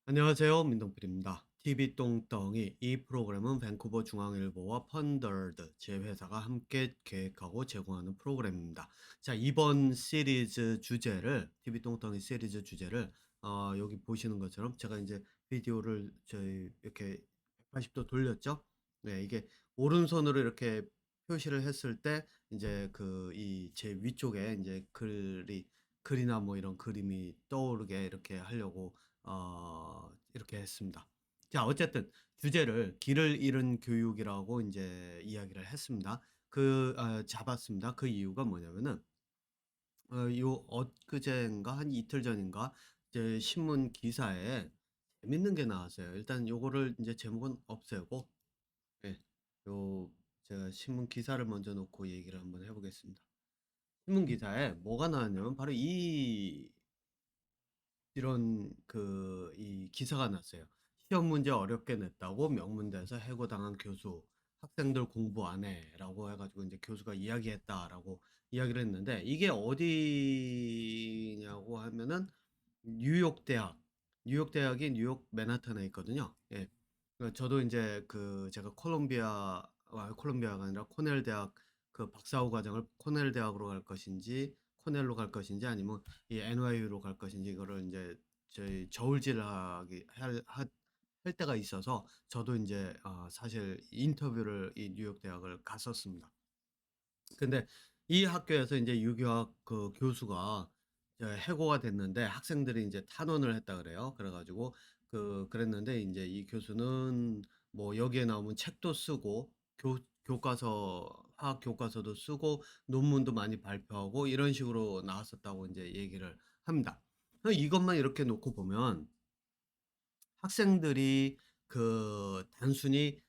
안녕하세요. 민동필입니다. TV 똥덩이 이 프로그램은 밴쿠버 중앙일보와 펀더드 제 회사가 함께 계획하고 제공하는 프로그램입니다. 자, 이번 시리즈 주제를 TV 똥덩이 시리즈 주제를 여기 보시는 것처럼 제가 이제 비디오를 저희 이렇게 180도 돌렸죠. 네, 이게 오른손으로 이렇게 표시를 했을 때 이제 그 이 제 위쪽에 이제 글이나 뭐 이런 그림이 떠오르게 이렇게 하려고 이렇게 했습니다. 자, 어쨌든 주제를 길을 잃은 교육이라고 이제 이야기를 했습니다. 잡았습니다. 그 이유가 뭐냐면은 요 엊그제인가 한 이틀 전인가 이제 신문 기사에 재밌는 게 나왔어요. 일단 요거를 이제 제목은 없애고, 예. 요 제가 신문 기사를 먼저 놓고 얘기를 한번 해 보겠습니다. 신문 기사에 뭐가 나왔냐면 바로 이 기사가 났어요. "시험 문제 어렵게 냈다고 명문대에서 해고당한 교수. 학생들 공부 안 해."라고 해 가지고 인제 교수가 이야기했다라고 이야기를 했는데, 이게 어디냐고 하면은 뉴욕 대학. 뉴욕 대학이 뉴욕 맨하탄에 있거든요. 예. 저도 인제 제가 콜ум비아가 아니라 코넬 대학 박사후 과정을 코넬 대학으로 갈 것인지 코넬로 갈 것인지 아니면 이 NYU로 갈 것인지 이거를 인제 저희 저울질하기 할 때가 있어서 저도 인제 사실 인터뷰를 이 뉴욕 대학을 갔었습니다. 근데 이 학교에서 인제 유교학 교수가 이제 해고가 됐는데, 학생들이 인제 탄원을 했다 그래요. 그래 가지고 그랬는데 인제 이 교수는 뭐 여기에 나오면 책도 쓰고 교과서 화학 교과서도 쓰고 논문도 많이 발표하고 이런 식으로 나왔었다고 인제 얘기를 합니다. 이것만 이렇게 놓고 보면 학생들이 단순히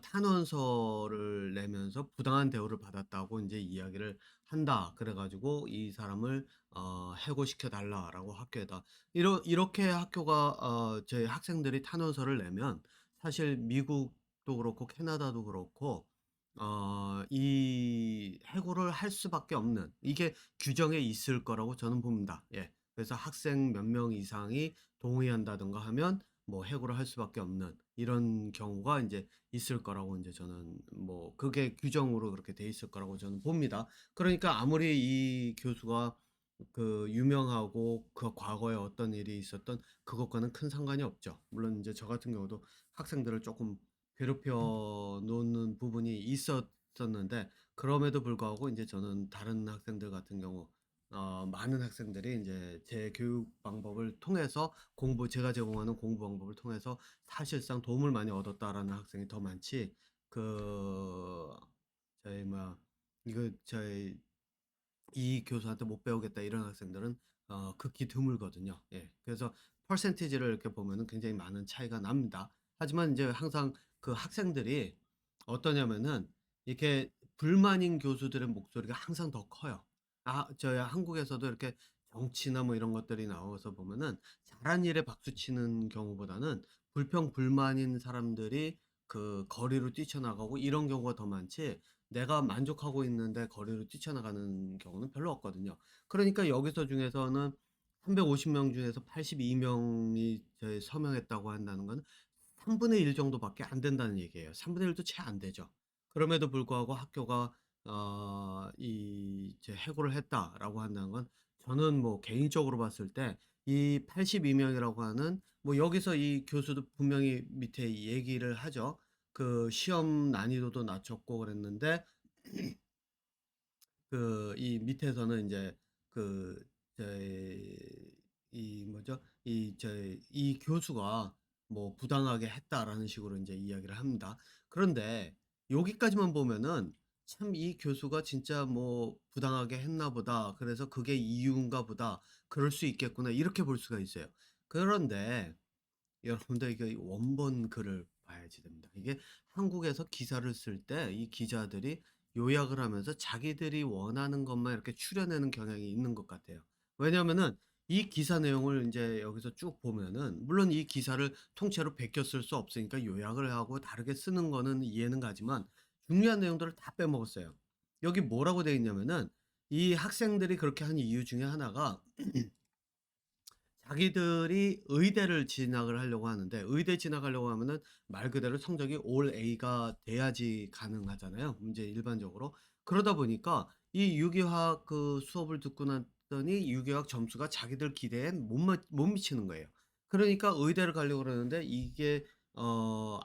탄원서를 내면서 부당한 대우를 받았다고 인제 이야기를 한다. 그래 가지고 "이 사람을 해고시켜 달라."라고 학교에다 이렇게 학교가 저희 학생들이 탄원서를 내면 사실 미국도 그렇고 캐나다도 그렇고 이 해고를 할 수밖에 없는, 이게 규정에 있을 거라고 저는 봅니다. 예. 그래서 학생 몇 명 이상이 동의한다든가 하면 뭐 해고를 할 수밖에 없는 이런 경우가 인제 있을 거라고 인제 저는 뭐 그게 규정으로 그렇게 돼 있을 거라고 저는 봅니다. 그러니까 아무리 이 교수가 유명하고 과거에 어떤 일이 있었던 그것과는 큰 상관이 없죠. 물론 인제 저 같은 경우도 학생들을 쪼끔 괴롭혀 놓는 부분이 있었었는데, 그럼에도 불구하고 인제 저는 다른 학생들 같은 경우 많은 학생들이 인제 제 교육 방법을 통해서 제가 제공하는 공부 방법을 통해서 사실상 도움을 많이 얻었다라는 학생이 더 많지, 그 저희 뭐야 이거 저희 "이 교수한테 못 배우겠다." 이런 학생들은 극히 드물거든요. 예. 그래서 퍼센티지를 이렇게 보면은 굉장히 많은 차이가 납니다. 하지만 인제 항상 학생들이 어떠냐면은 이렇게 불만인 교수들의 목소리가 항상 더 커요. 저희 한국에서도 이렇게 정치나 뭐 이런 것들이 나와서 보면은 잘한 일에 박수치는 경우보다는 불평불만인 사람들이 거리로 뛰쳐나가고 이런 경우가 더 많지, 내가 만족하고 있는데 거리로 뛰쳐나가는 경우는 별로 없거든요. 그러니까 여기서 중에서는 350명 중에서 82 명이 서명했다고 한다는 건 3분의 1 정도밖에 안 된다는 얘기예요. 3분의 1도 채 안 되죠. 그럼에도 불구하고 학교가 "해고를 했다."라고 한다는 건, 저는 뭐 개인적으로 봤을 때 이 82 명이라고 하는, 뭐 여기서 이 교수도 분명히 밑에 얘기를 하죠. 시험 난이도도 낮췄고 그랬는데 이 밑에서는 인제 그 저희 이 뭐죠? 이 교수가 뭐 "부당하게 했다."라는 식으로 인제 이야기를 합니다. 그런데 여기까지만 보면은 '참 이 교수가 진짜 뭐 부당하게 했나 보다. 그래서 그게 이유인가 보다. 그럴 수 있겠구나.' 이렇게 볼 수가 있어요. 그런데 여러분들 이게 원본 글을 봐야지 됩니다. 이게 한국에서 기사를 쓸 때 이 기자들이 요약을 하면서 자기들이 원하는 것만 이렇게 추려내는 경향이 있는 것 같아요. 왜냐하면은 이 기사 내용을 인제 여기서 쭉 보면은, 물론 이 기사를 통째로 베껴 쓸 수 없으니까 요약을 하고 다르게 쓰는 거는 이해는 가지만 중요한 내용들을 다 빼먹었어요. 여기 뭐라고 되어 있냐면은 이 학생들이 그렇게 한 이유 중에 하나가 자기들이 의대를 진학을 하려고 하는데 의대 진학하려고 하면은 말 그대로 성적이 올 A가 돼야지 가능하잖아요, 문제 일반적으로. 그러다 보니까 이 유기화학 그 수업을 듣고 났더니 유기화학 점수가 자기들 기대에 못 미치는 거예요. 그러니까 의대를 가려고 그러는데 이게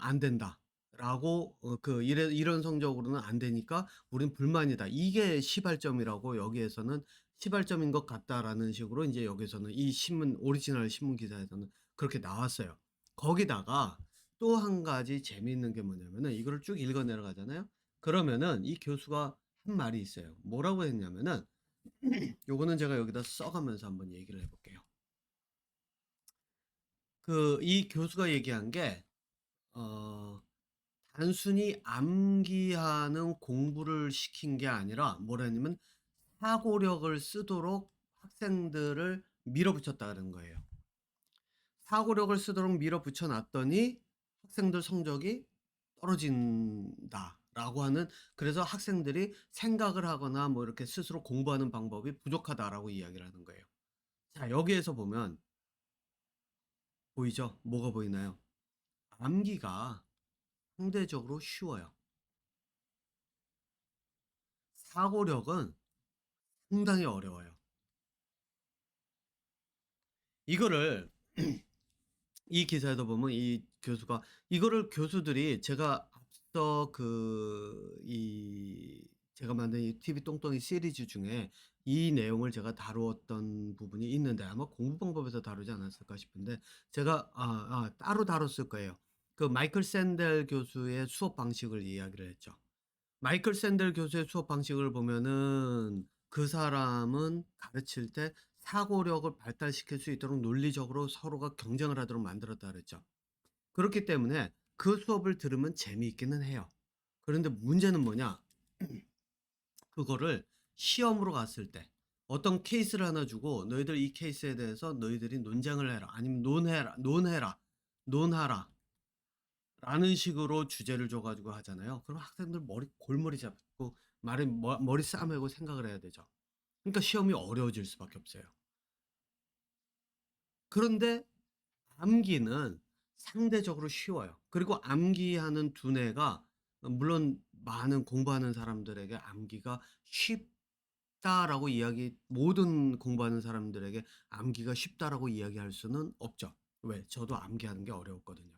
"안 된다."라고 "이런 성적으로는 안 되니까 우린 불만이다." 이게 시발점이라고 여기에서는 "시발점인 것 같다."라는 식으로 인제 여기서는 이 신문 오리지널 신문 기사에서는 그렇게 나왔어요. 거기다가 또 한 가지 재미있는 게 뭐냐면은 이거를 쭉 읽어 내려가잖아요. 그러면은 이 교수가 한 말이 있어요. 뭐라고 했냐면은 요거는 제가 여기다 써 가면서 한번 얘기를 해 볼게요. 이 교수가 얘기한 게 어 단순히 암기하는 공부를 시킨 게 아니라 뭐라 했냐면 사고력을 쓰도록 학생들을 밀어붙였다는 거예요. 사고력을 쓰도록 밀어붙여 놨더니 학생들 성적이 떨어진다라고 하는, 그래서 학생들이 생각을 하거나 뭐 이렇게 스스로 공부하는 방법이 부족하다라고 이야기를 하는 거예요. 자, 여기에서 보면 보이죠? 뭐가 보이나요? 암기가 상대적으로 쉬워요. 사고력은 상당히 어려워요. 이거를 이 기사에도 보면 이 교수가 이거를 교수들이 제가 앞서 제가 만든 이 TV 똥똥이 시리즈 중에 이 내용을 제가 다루었던 부분이 있는데 아마 공부 방법에서 다루지 않았을까 싶은데 제가 따로 다뤘을 거예요. 마이클 샌델 교수의 수업 방식을 이야기를 했죠. 마이클 샌델 교수의 수업 방식을 보면은 그 사람은 가르칠 때 사고력을 발달시킬 수 있도록 논리적으로 서로가 경쟁을 하도록 만들었다 그랬죠. 그렇기 때문에 그 수업을 들으면 재미있기는 해요. 그런데 문제는 뭐냐? 그거를 시험으로 갔을 때 어떤 케이스를 하나 주고 너희들 이 케이스에 대해서 너희들이 논쟁을 해라. 아니면 논하라. 라는 식으로 주제를 줘 가지고 하잖아요. 그럼 학생들 골머리 잡고 머리 싸매고 생각을 해야 되죠. 그러니까 시험이 어려워질 수밖에 없어요. 그런데 암기는 상대적으로 쉬워요. 그리고 암기하는 두뇌가 물론 많은 공부하는 사람들에게 암기가 쉽다라고 모든 공부하는 사람들에게 암기가 쉽다라고 이야기할 수는 없죠. 왜? 저도 암기하는 게 어려웠거든요.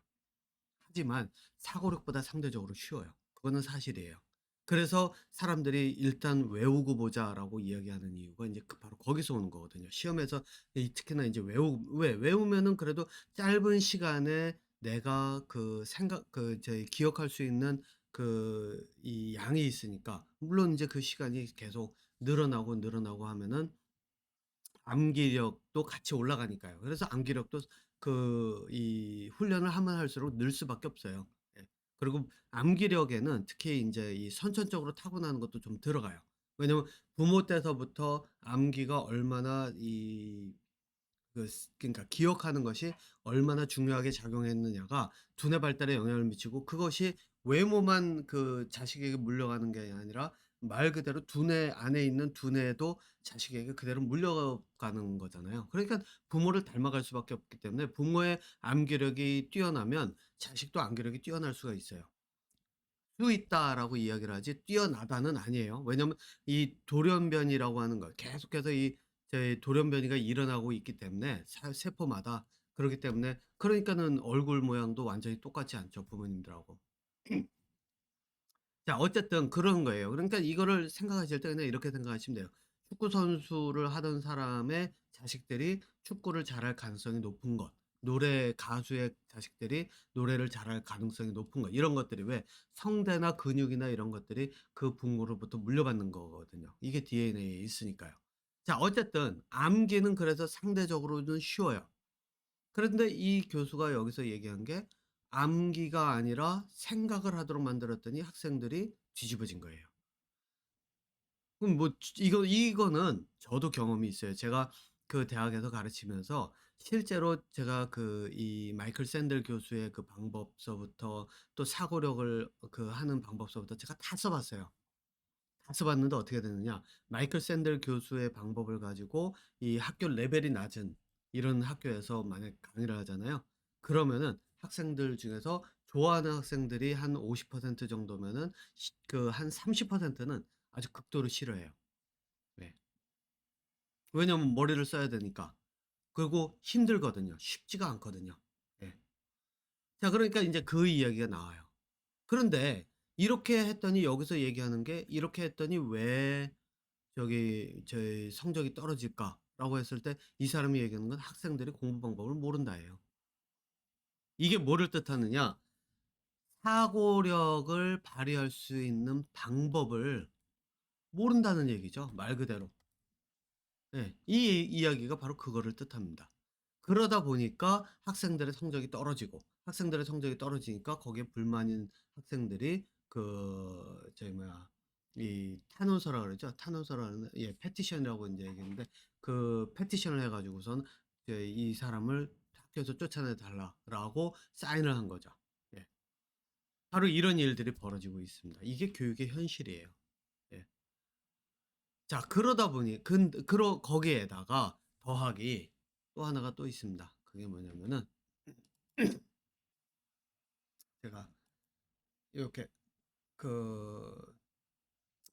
하지만 사고력보다 상대적으로 쉬워요. 그거는 사실이에요. 그래서 사람들이 "일단 외우고 보자."라고 이야기하는 이유가 인제 바로 거기서 오는 거거든요. 시험에서 특히나 인제 외우면은 그래도 짧은 시간에 내가 기억할 수 있는 이 양이 있으니까 물론 인제 그 시간이 계속 늘어나고 하면은 암기력도 같이 올라가니까요. 그래서 암기력도 이 훈련을 하면 할수록 늘 수밖에 없어요. 예. 그리고 암기력에는 특히 인제 이 선천적으로 타고나는 것도 좀 들어가요. 왜냐면 부모 때서부터 암기가 얼마나 그러니까 기억하는 것이 얼마나 중요하게 작용했느냐가 두뇌 발달에 영향을 미치고, 그것이 외모만 자식에게 물려가는 게 아니라 말 그대로 두뇌 안에 있는 두뇌도 자식에게 그대로 물려가는 거잖아요. 그러니까 부모를 닮아갈 수밖에 없기 때문에 부모의 암기력이 뛰어나면 자식도 암기력이 뛰어날 수가 있어요. 수 있다라고 이야기를 하지 뛰어나다는 아니에요. 왜냐면 이 돌연변이라고 하는 거 계속해서 이 돌연변이가 일어나고 있기 때문에 세포마다. 그렇기 때문에 그러니까는 얼굴 모양도 완전히 똑같지 않죠, 부모님들하고. 자, 어쨌든 그런 거예요. 그러니까 이거를 생각하실 때 그냥 이렇게 생각하시면 돼요. 축구 선수를 하던 사람의 자식들이 축구를 잘할 가능성이 높은 것. 가수의 자식들이 노래를 잘할 가능성이 높은 것. 이런 것들이 왜 성대나 근육이나 이런 것들이 그 부모로부터 물려받는 거거든요. 이게 DNA에 있으니까요. 자, 어쨌든 암기는 그래서 상대적으로는 쉬워요. 그런데 이 교수가 여기서 얘기한 게 암기가 아니라 생각을 하도록 만들었더니 학생들이 뒤집어진 거예요. 그럼 뭐 이거는 저도 경험이 있어요. 제가 그 대학에서 가르치면서 실제로 제가 이 마이클 샌델 교수의 그 방법서부터 또 사고력을 하는 방법서부터 제가 다 써 봤어요. 다 써 봤는데 어떻게 되느냐. 마이클 샌델 교수의 방법을 가지고 이 학교 레벨이 낮은 이런 학교에서 만약에 강의를 하잖아요. 그러면은 학생들 중에서 좋아하는 학생들이 한 50% 정도면은 그 한 30%는 아주 극도로 싫어해요. 네. 왜냐면 머리를 써야 되니까. 그리고 힘들거든요. 쉽지가 않거든요. 예. 자, 그러니까 인제 그 이야기가 나와요. 그런데 이렇게 했더니 여기서 얘기하는 게 "이렇게 했더니 왜 저기 저희 성적이 떨어질까?"라고 했을 때 이 사람이 얘기하는 건 "학생들이 공부 방법을 모른다."예요. 이게 뭐를 뜻하느냐? 사고력을 발휘할 수 있는 방법을 모른다는 얘기죠, 말 그대로. 예. 이 이야기가 바로 그거를 뜻합니다. 그러다 보니까 학생들의 성적이 떨어지고 학생들의 성적이 떨어지니까 거기에 불만인 학생들이 그 저기 뭐야 이 탄원서라 그러죠. 탄원서라는 예 페티션이라고 인제 얘기했는데 그 페티션을 해 가지고선 이제 "이 사람을 학교에서 쫓아내 달라."라고 사인을 한 거죠. 예. 바로 이런 일들이 벌어지고 있습니다. 이게 교육의 현실이에요. 예. 자, 그러다 보니 거기에다가 더하기 또 하나가 또 있습니다. 그게 뭐냐면은 제가 이렇게 그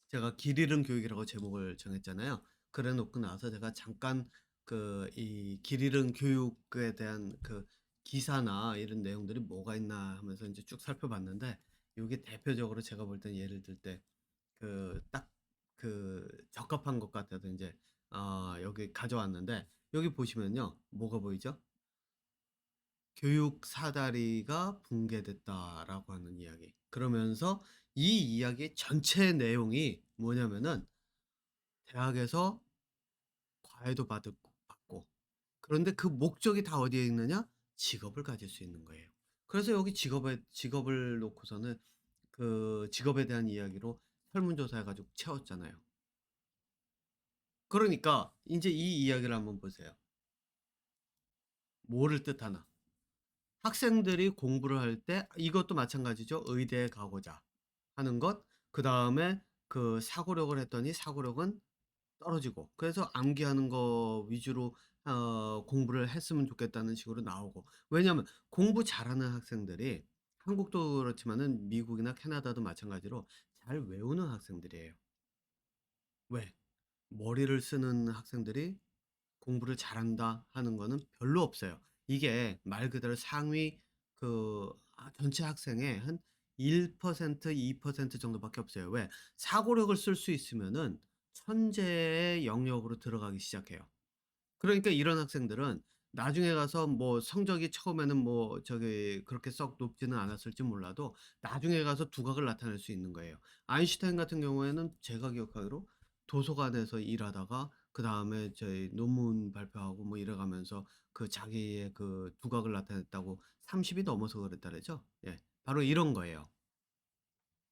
제가 길 잃은 교육이라고 제목을 정했잖아요. 그래 놓고 나서 제가 잠깐 그 이 길 잃은 교육에 대한 그 기사나 이런 내용들이 뭐가 있나 하면서 인제 쭉 살펴봤는데 요게 대표적으로 제가 볼 땐 예를 들 때 딱 적합한 것 같아서 인제 여기 가져왔는데 여기 보시면요. 뭐가 보이죠? "교육 사다리가 붕괴됐다."라고 하는 이야기. 그러면서 이 이야기의 전체 내용이 뭐냐면은 대학에서 과외도 받고 그런데 그 목적이 다 어디에 있느냐? 직업을 가질 수 있는 거예요. 그래서 여기 직업을 놓고서는 그 직업에 대한 이야기로 설문조사 해 가지고 채웠잖아요. 그러니까 인제 이 이야기를 한번 보세요. 뭐를 뜻하나? 학생들이 공부를 할 때 이것도 마찬가지죠. 의대에 가고자 하는 것. 그다음에 그 사고력을 했더니 사고력은 떨어지고 그래서 암기하는 거 위주로 공부를 했으면 좋겠다는 식으로 나오고. 왜냐하면 공부 잘하는 학생들이 한국도 그렇지만은 미국이나 캐나다도 마찬가지로 잘 외우는 학생들이에요. 왜? 머리를 쓰는 학생들이 공부를 잘한다 하는 거는 별로 없어요. 이게 말 그대로 상위 전체 학생의 한 1% 2% 정도밖에 없어요. 왜? 사고력을 쓸 수 있으면은 천재의 영역으로 들어가기 시작해요. 그러니까 이런 학생들은 나중에 가서 뭐 성적이 처음에는 뭐 저기 그렇게 썩 높지는 않았을지 몰라도 나중에 가서 두각을 나타낼 수 있는 거예요. 아인슈타인 같은 경우에는 제가 기억하기로 도서관에서 일하다가 그다음에 저희 논문 발표하고 뭐 이래 가면서 그 자기의 그 두각을 나타냈다고 30이 넘어서 그랬다 그러죠. 예. 바로 이런 거예요.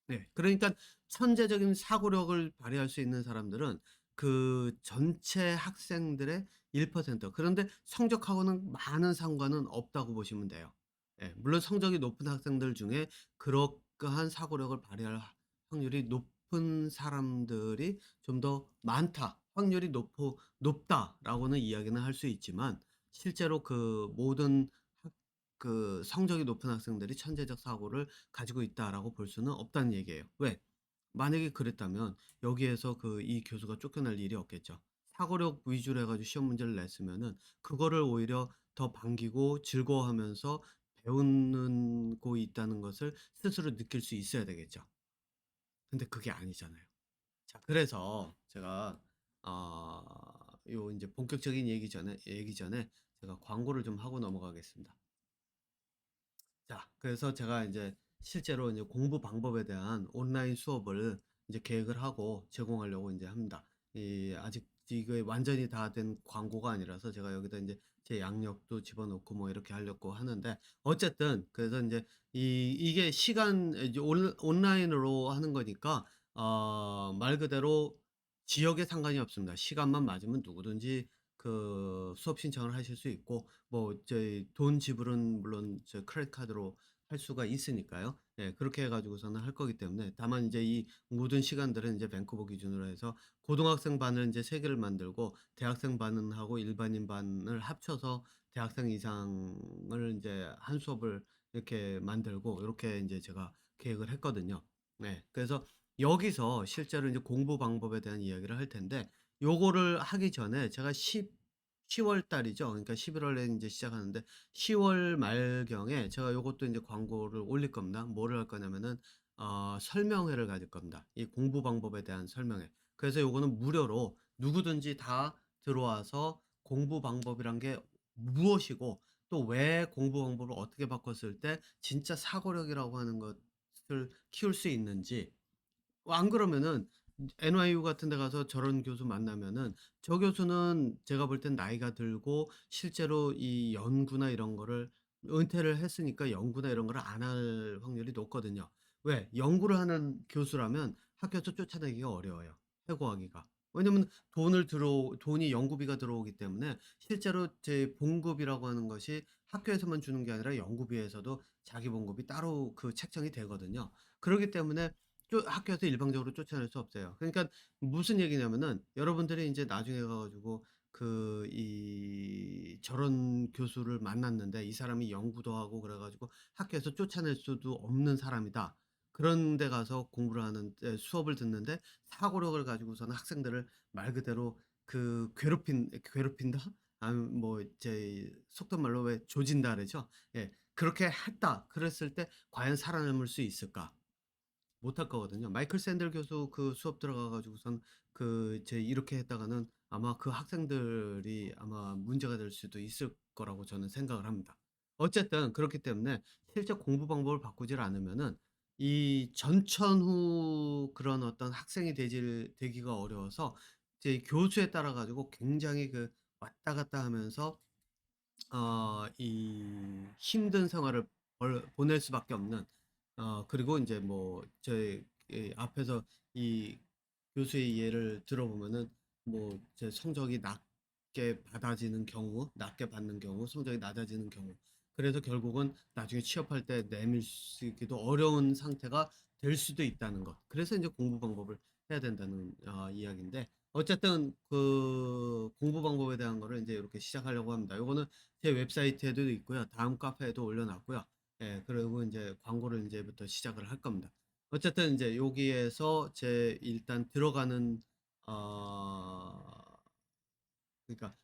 네. 그러니깐 천재적인 사고력을 발휘할 수 있는 사람들은 그 전체 학생들의 1%, 그런데 성적하고는 많은 상관은 없다고 보시면 돼요. 예. 물론 성적이 높은 학생들 중에 그러한 사고력을 발휘할 확률이 높은 사람들이 좀 더 많다. 확률이 높다라고는 이야기는 할 수 있지만 실제로 그 모든 성적이 높은 학생들이 천재적 사고를 가지고 있다라고 볼 수는 없다는 얘기예요. 왜? 만약에 그랬다면 여기에서 이 교수가 쫓겨날 일이 없겠죠. 사고력 위주로 해 가지고 시험 문제를 냈으면은 그거를 오히려 더 반기고 즐거워하면서 배우는 고 있다는 것을 스스로 느낄 수 있어야 되겠죠. 근데 그게 아니잖아요. 자, 그래서 제가 어 요 인제 본격적인 얘기 전에 제가 광고를 좀 하고 넘어가겠습니다. 자, 그래서 제가 인제 실제로 인제 공부 방법에 대한 온라인 수업을 이제 계획을 하고 제공하려고 인제 합니다. 아직 이게 완전히 다 된 광고가 아니라서 제가 여기다 인제 제 양력도 집어넣고 뭐 이렇게 하려고 하는데 어쨌든 그래서 인제 이게 이제 온라인으로 하는 거니까 말 그대로 지역에 상관이 없습니다. 시간만 맞으면 누구든지 수업 신청을 하실 수 있고 뭐 저희 돈 지불은 물론 저 크레딧 카드로 할 수가 있으니까요. 예, 그렇게 해 가지고서는 할 거기 때문에 다만 이제 이 모든 시간들은 이제 밴쿠버 기준으로 해서 고등학생 반을 인제 3 개를 만들고 대학생 반은 하고 일반인 반을 합쳐서 대학생 이상을 인제 한 수업을 이렇게 만들고 요렇게 인제 제가 계획을 했거든요. 네. 그래서 여기서 실제로 인제 공부 방법에 대한 이야기를 할 텐데 요거를 하기 전에 제가 10월 달이죠. 그러니까 11 월에 인제 시작하는데 10월 말경에 제가 요것도 인제 광고를 올릴 겁니다. 뭐를 할 거냐면은 설명회를 가질 겁니다. 이 공부 방법에 대한 설명회. 그래서 요거는 무료로 누구든지 다 들어와서 공부 방법이란 게 무엇이고 또 왜 공부 방법을 어떻게 바꿨을 때 진짜 사고력이라고 하는 것을 키울 수 있는지, 안 그러면은 NYU 같은 데 가서 저런 교수 만나면은 저 교수는 제가 볼 땐 나이가 들고 실제로 이 연구나 이런 거를 은퇴를 했으니까 연구나 이런 거를 안 할 확률이 높거든요. 왜? 연구를 하는 교수라면 학교에서 쫓아내기가 어려워요, 해고하기가. 왜냐면 돈이 연구비가 들어오기 때문에 실제로 제 봉급이라고 하는 것이 학교에서만 주는 게 아니라 연구비에서도 자기 봉급이 따로 그 책정이 되거든요. 그러기 때문에 학교에서 일방적으로 쫓아낼 수 없어요. 그러니까 무슨 얘기냐면은 여러분들이 인제 나중에 가 가지고 저런 교수를 만났는데 이 사람이 연구도 하고 그래 가지고 학교에서 쫓아낼 수도 없는 사람이다. 그런 데 가서 공부를 하는데 수업을 듣는데 사고력을 가지고서는 학생들을 말 그대로 괴롭힌다? 아니면 뭐 이제 속된 말로 왜 조진다 그러죠? 예. 그렇게 했다. 그랬을 때 과연 살아남을 수 있을까? 못할 거거든요. 마이클 샌델 교수 그 수업 들어가 가지고선 이렇게 했다가는 아마 그 학생들이 아마 문제가 될 수도 있을 거라고 저는 생각을 합니다. 어쨌든 그렇기 때문에 실제 공부 방법을 바꾸질 않으면은 이 전천후 그런 어떤 학생이 되기가 어려워서 이제 교수에 따라 가지고 굉장히 왔다 갔다 하면서 이 힘든 생활을 보낼 수밖에 없는, 그리고 인제 뭐 저희 이 앞에서 이 교수의 예를 들어보면은 뭐 제 성적이 낮게 받는 경우, 성적이 낮아지는 경우, 그래서 결국은 나중에 취업할 때 내밀 수 있기도 어려운 상태가 될 수도 있다는 것. 그래서 인제 공부 방법을 해야 된다는 이야기인데, 어쨌든 공부 방법에 대한 거를 인제 요렇게 시작하려고 합니다. 요거는 제 웹사이트에도 있고요. 다음 카페에도 올려 놨고요. 예, 그리고 인제 광고를 인제부터 시작을 할 겁니다. 어쨌든 인제 여기에서 제 일단 들어가는 어 그러니까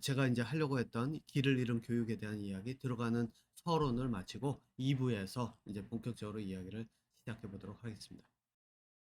제가 인제 하려고 했던 길을 잃은 교육에 대한 이야기 들어가는 서론을 마치고 2 부에서 이제 본격적으로 이야기를 시작해 보도록 하겠습니다.